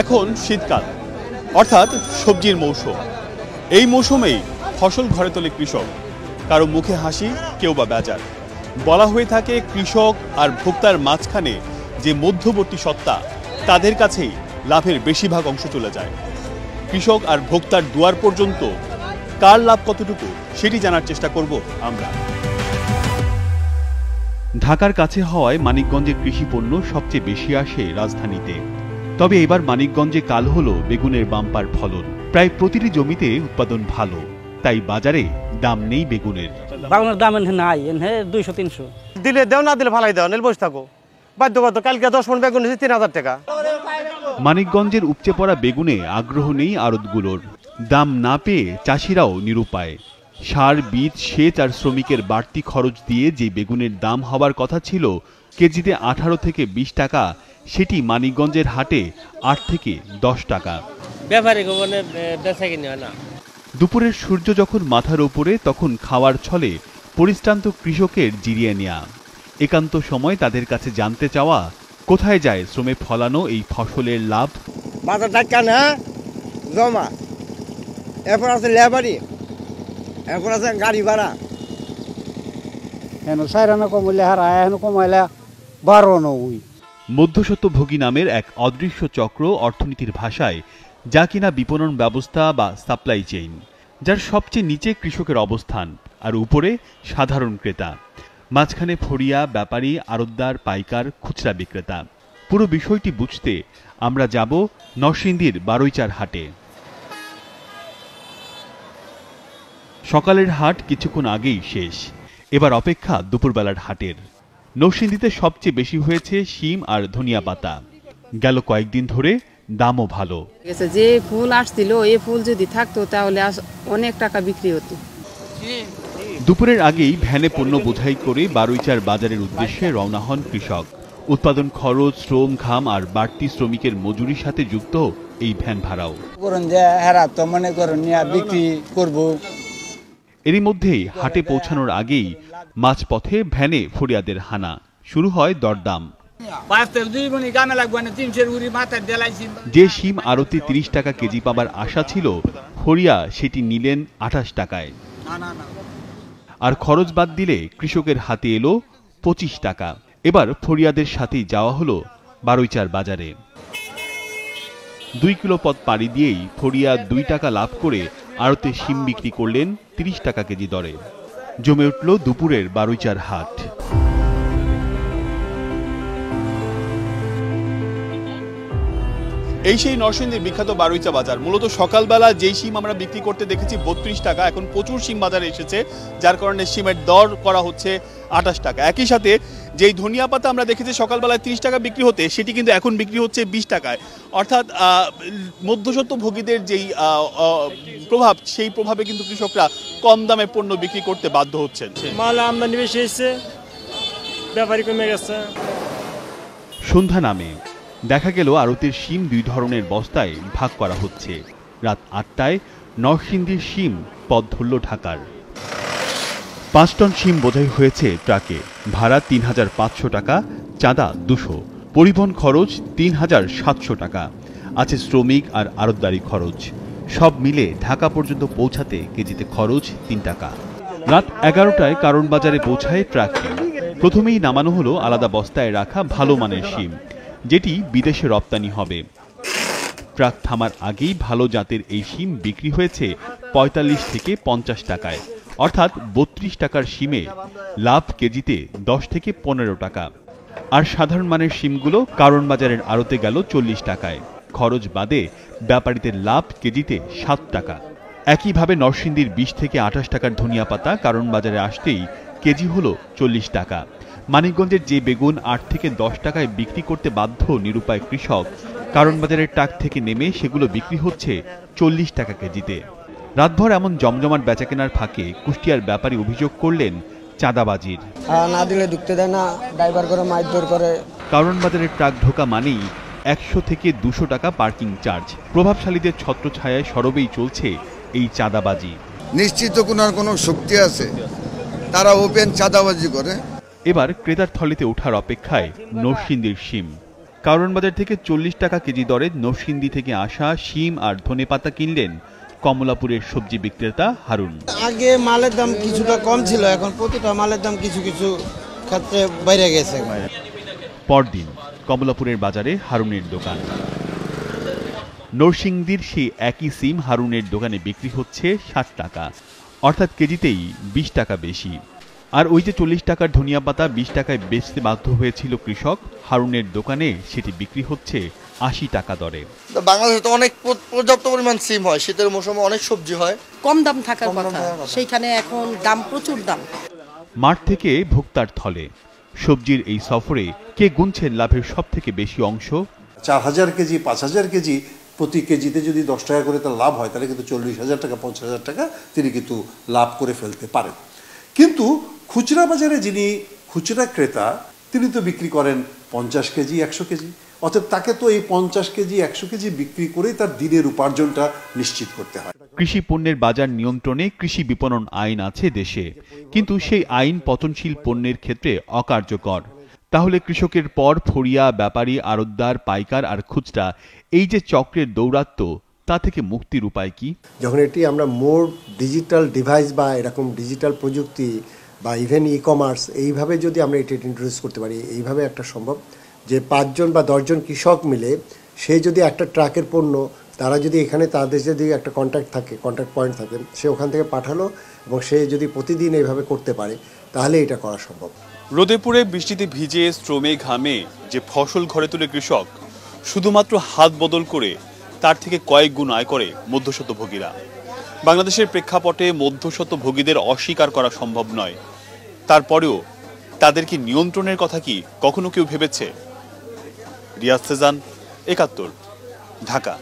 এখন শীতকাল অর্থাৎ সবজির মৌসুম। এই মৌসুমেই ফসল ঘরে তোলে কৃষক, কারো মুখে হাসি, কেউ বা বেজার। বলা হয়ে থাকে কৃষক আর ভোক্তার মাঝখানে যে মধ্যবর্তী সত্তা, তাদের কাছেই লাভের বেশিরভাগ অংশ চলে যায়। কৃষক আর ভোক্তার দুয়ার পর্যন্ত কার লাভ কতটুকু সেটি জানার চেষ্টা করব আমরা। ঢাকার কাছে হওয়ায় মানিকগঞ্জের কৃষি পণ্য সবচেয়ে বেশি আসে রাজধানীতে। তবে এবার মানিকগঞ্জে কাল হলো বেগুনের বাম্পার ফলন। প্রায় প্রতিটি জমিতে উৎপাদন ভালো, তাই বাজারে দাম নেই বেগুনের। বেগুনের দাম নাই, 200-300 দিলে দেও, না দিলে ফালাই দাও, বসে থাকো। বাধ্যগত কালকে 10 মণ বেগুন 3000 টাকা। মানিকগঞ্জের উপচে পড়া বেগুনে আগ্রহ নেই আড়তগুলোর। দাম না পেয়ে চাষিরাও নিরুপায়। সার, বীজ, সেচ আর শ্রমিকের বাড়তি খরচ দিয়ে যে বেগুনের দাম হবার কথা ছিল কেজিতে 18 থেকে 20 টাকা, সেটি মানিকগঞ্জের হাটে 8 থেকে 10 টাকা। দুপুরের সূর্য যখন মাথার উপরে, তখন খাওয়ার ছলে পরিশ্রান্ত কৃষকের জিরিয়ে নেয়া। একান্ত সময় তাদের কাছে জানতে চাওয়া, কোথায় যায় শ্রমে ফলানো এই ফসলের লাভ। বাজার টাকা না জমা, এরপর আছে লেবারি, এরপর আছে গাড়ি ভাড়া। মধ্যস্বত্বভোগী নামের এক অদৃশ্য চক্র অর্থনীতির ভাষায়, যা কিনা বিপণন ব্যবস্থা বা সাপ্লাই চেইন, যার সবচেয়ে নিচে কৃষকের অবস্থান আর উপরে সাধারণ ক্রেতা। মাঝখানে ফড়িয়া, ব্যাপারী, আড়তদার, পাইকার, খুচরা বিক্রেতা। পুরো বিষয়টি বুঝতে আমরা যাব নরসিংদীর বারুইচার হাটে। সকালের হাট কিছুক্ষণ আগেই শেষ, এবার অপেক্ষা দুপুরবেলার হাটের। নরসিংদীতে সবচেয়ে বেশি হয়েছে শিম আর ধনিয়া পাতা। গেল কয়েকদিন ধরে দামও ভালো। যে ফুল আসছিল এই ফুল যদি থাকতো তাহলে অনেক টাকা বিক্রি হতো। দুপুরের আগেই ভ্যানে পণ্য বোঝাই করে বারুইচার বাজারের উদ্দেশ্যে রওনা হন কৃষক। উৎপাদন খরচ, শ্রম, ঘাম আর বাড়তি শ্রমিকের মজুরির সাথে যুক্ত এই ভ্যান ভাড়াও। এরই মধ্যেই হাটে পৌঁছানোর আগেই মাঝপথে ভ্যানে ফরিয়াদের হানা শুরু হয় দরদাম। যে শিম আড়তে 30 টাকা কেজি পাবার আশা ছিল, ফরিয়া সেটি নিলেন 28 টাকায়। আর খরচ বাদ দিলে কৃষকের হাতে এলো 25 টাকা। এবার ফরিয়াদের সাথেই যাওয়া হলো বারুইচার বাজারে। 2 কিলো পথ পাড়ি দিয়েই ফরিয়া 2 টাকা লাভ করে আড়তে শিম বিক্রি করলেন 30 টাকা কেজি দরে। জমে উঠল দুপুরের বারুইচার হাট। এই সেই নরসিংদীর বিখ্যাত বারুইচা বাজার। মূলত সকালবেলা যেই শিম আমরা বিক্রি করতে দেখেছি 32 টাকা, এখন প্রচুর শিম বাজারে এসেছে, যার কারণে শিমের দর করা হচ্ছে 28 টাকা। একই সাথে যেই ধনিয়া পাতা আমরা দেখেছি সকালবেলায় 30 টাকা বিক্রি হতে, সেটি কিন্তু এখন বিক্রি হচ্ছে 20 টাকায়। অর্থাৎ মধ্যস্বত্বভোগীদের যেই প্রভাব, সেই প্রভাবে কিন্তু কৃষকরা কম দামে পণ্য বিক্রি করতে বাধ্য হচ্ছেন। মাল আমদানি বেশি হয়েছে, ব্যাপারী কমে গেছে। সন্ধ্যা নামে দেখা গেল আড়তের শিম 2 ধরনের বস্তায় ভাগ করা হচ্ছে। রাত 8টায় নরসিংদীর শিম পথ ধরল ঢাকার। 5 টন শিম বোঝাই হয়েছে ট্রাকে। ভাড়া 3500 টাকা, চাঁদা 200, পরিবহন খরচ 3700 টাকা। আছে শ্রমিক আর আড়তদারি খরচ। সব মিলে ঢাকা পর্যন্ত পৌঁছাতে কেজিতে খরচ 3 টাকা। রাত 11টায় কারণ বাজারে পৌঁছায় ট্রাকটি। প্রথমেই নামানো হলো আলাদা বস্তায় রাখা ভালো মানের শিম, যেটি বিদেশে রপ্তানি হবে। ট্রাক থামার আগেই ভালো জাতের এই শিম বিক্রি হয়েছে 45 থেকে 50 টাকায়, অর্থাৎ 32 টাকার শিমে লাভ কেজিতে 10 থেকে 15 টাকা। আর সাধারণ মানের শিমগুলো কারণ বাজারের আড়তে গেল 40 টাকায়। খরচ বাদে ব্যাপারীদের লাভ কেজিতে 7 টাকা। একইভাবে নরসিংদীর 20 থেকে 28 টাকার ধনিয়া পাতা কারণ বাজারে আসতেই কেজি হলো 40 টাকা। মানিকগঞ্জের যে বেগুন 8 থেকে 10 টাকায় বিক্রি করতে বাধ্য নিরুপায় কৃষক, কারণ বাজারের ট্রাক থেকে নেমে সেগুলো বিক্রি হচ্ছে 40 টাকা কেজিতে। রাতভর এমন জমজমাট বেচাকেনার ফাঁকে কুষ্টিয়ার ব্যাপারী অভিযোগ করলেন চাঁদাবাজির। না দিলে ঢুকতে দেয় না, ড্রাইভার করে মারধর করে। কারণ বাজারের ট্রাক ঢোকা মানেই 100 থেকে 200 টাকা পার্কিং চার্জ। প্রভাবশালীদের ছত্রছায়ায় সরবেই চলছে এই চাঁদাবাজি। নিশ্চিত কোনো শক্তি আছে, তারা ওপেন চাঁদাবাজি করে। এবার ক্রেতার থলিতে ওঠার অপেক্ষায় নরসিংদীর শিম। কারওয়ান বাজার থেকে 40 টাকা কেজি দরে নরসিংদী থেকে আসা শিম আর ধনেপাতা কিনলেন কমলাপুরের সবজি বিক্রেতা হারুন। আগে মালের দাম কিছুটা কম ছিল, এখন প্রতিটা মালের দাম কিছু কিছু ক্ষেত্রে বাইরে গেছে। পরদিন কমলাপুরের বাজারে হারুনের দোকান। নরসিংদীর সেই একই সিম হারুনের দোকানে বিক্রি হচ্ছে 60 টাকা, অর্থাৎ কেজিতেই 20 টাকা বেশি। আর ওই যে 40 টাকার ধনিয়া পাতা 20 টাকায় বেচতে বাধ্য হয়েছিল কৃষক, হারুনের দোকানে সেটি বিক্রি হচ্ছে 80 টাকা দরে। বাংলাদেশে তো অনেক পর্যাপ্ত পরিমাণ সিম হয়, শীতের মৌসুমে অনেক সবজি হয়, কম দাম থাকার কথা, সেইখানে এখন দাম প্রচুর দাম। মাঠ থেকে ভোক্তার থলে সবজির এই সফরে কে গুনছেন লাভের সব থেকে বেশি অংশ? 4000 কেজি 5000 কেজি প্রতি কেজিতে যদি 10 টাকা করে তার লাভ হয়, তাহলে কিন্তু 40,000 টাকা 50,000 টাকা তিনি কিন্তু লাভ করে ফেলতে পারেন। কিন্তু খুচরা বাজারে যিনি খুচরা ক্রেতা, তিনি তো বিক্রি করেন 50 কেজি 100 কেজি, অতএব তাকে তো এই 50 কেজি 100 কেজি বিক্রি করেই তার দিনের উপার্জনটা নিশ্চিত করতে হয়। কৃষি পণ্যের বাজার নিয়ন্ত্রণে কৃষি বিপণন আইন আছে দেশে, কিন্তু সেই আইন পতনশীল পণ্যের ক্ষেত্রে অকার্যকর। তাহলে কৃষকের পর ফড়িয়া, ব্যাপারী, আড়তদার, পাইকার আর খুচরা, এই যে চক্রের দৌরাত্ম্য, তা থেকে মুক্তির উপায় কি? যখন এটি আমরা মোর ডিজিটাল ডিভাইস বা এরকম ডিজিটাল প্রযুক্তি বা ইভেন ই কমার্স এইভাবে যদি আমরা এটি ইন্ট্রোডিউস করতে পারি, এইভাবে একটা সম্ভব যে 5 জন বা 10 জন কৃষক মিলে সে যদি একটা ট্রাকের পণ্য, তারা যদি এখানে তাদের যদি একটা কন্ট্যাক্ট থাকে, কন্ট্যাক্ট পয়েন্ট থাকে, সে ওখান থেকে পাঠালো এবং সে যদি প্রতিদিন এইভাবে করতে পারে, তাহলে এটা করা সম্ভব। রোদে পুড়ে বৃষ্টিতে ভিজে শ্রমে ঘামে যে ফসল ঘরে তুলে কৃষক, শুধুমাত্র হাত বদল করে তার থেকে কয়েক গুণ আয় করে মধ্যস্বত্বভোগীরা। বাংলাদেশের প্রেক্ষাপটে মধ্যস্বত্বভোগীদের অস্বীকার করা সম্ভব নয়, তারপরেও তাদেরকে নিয়ন্ত্রণের কথা কি কখনো কেউ ভেবেছে? রিয়াজ সেজান, ৭১, ঢাকা।